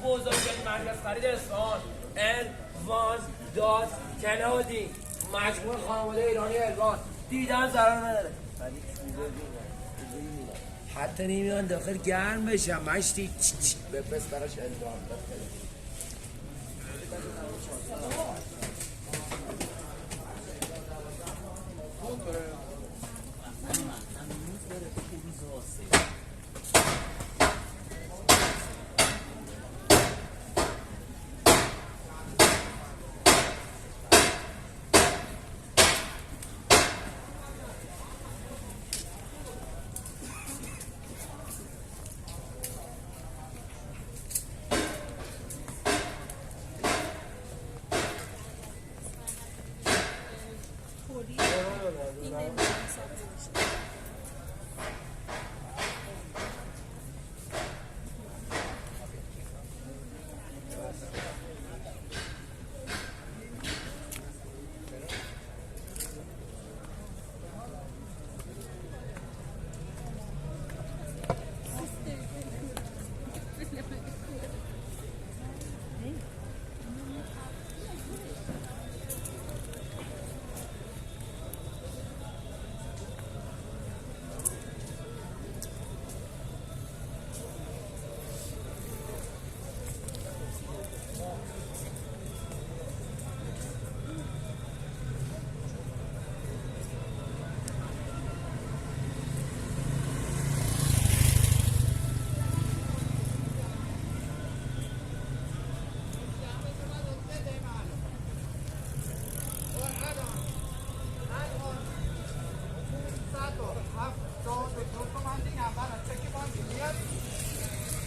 بزرگترین مرکز خرید اصفهان الوان داد کلادی مجموعه خانواده ایرانی الوان دیدن ضرر نداره ولی چوبه بینن حتی نمیان داخل گرم بشن مشتی بپس براش الوان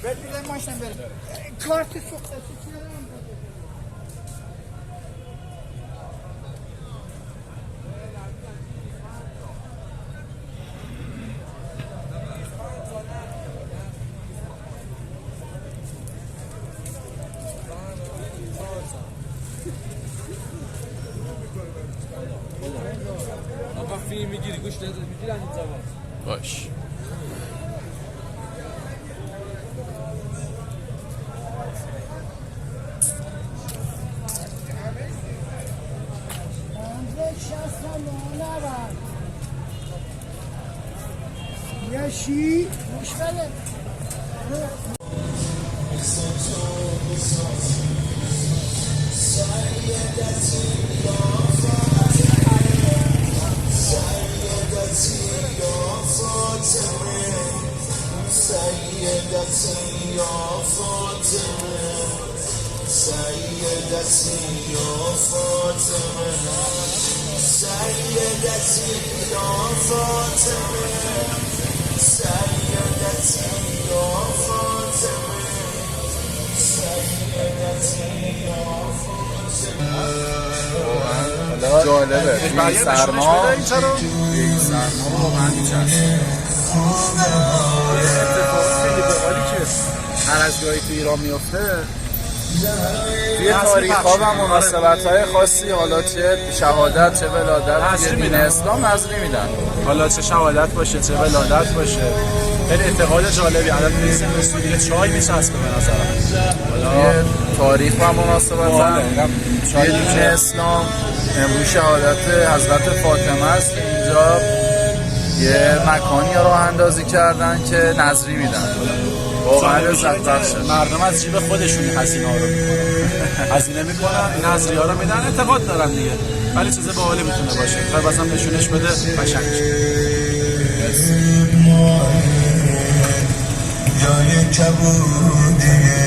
بده ماشین بره کارت سوخته چی ندارم آقا فیلم میگیری گوش نده میگیرن این زمان باش یشی مشکله جالبه این سرما واقعا میچسبه اتفاق خیلی باحالی که هر از گاهی تو ایران میفته توی تاریخ ها و مناسبت های خاصی حالا چه شهادت چه ولادت توی دین اسلام نظری میدن حالا چه شهادت باشه چه ولادت باشه خیلی اعتقاد جالبی الان میرسیم به سوریه چای میچسبه به نظرم توی تاریخ و مناسبت توی دین اسلام امروز شهادت حضرت فاطمه است که اینجا یه مکانی راه اندازی کردن که نظری میدن واقعا لذت بخشه مردم از جیب خودشون هزینه ها رو میکنن هزینه میکنن این نظری ها رو میدن اعتقاد دارن دیگه ولی چیز باحالی میتونه باشه تا مثلا نشونش بده قشنگ جای کبوده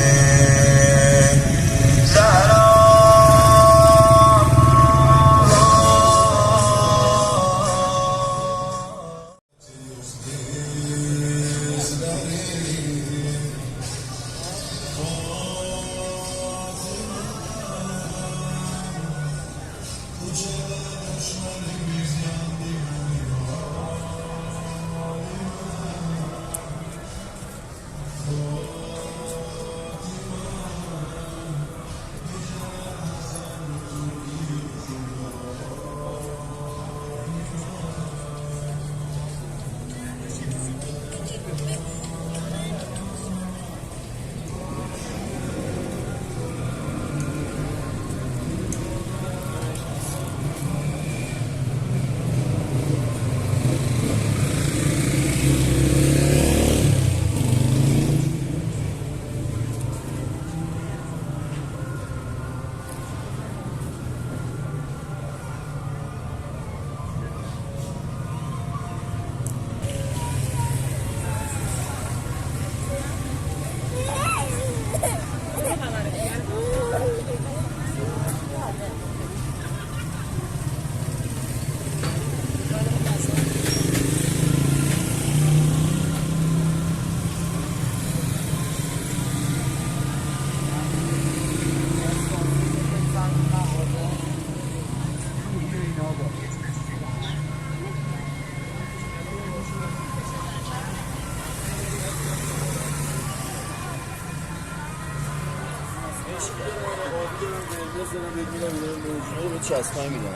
مشکی دارم آبی دارم قرمز دارم بدینم 65 میلیون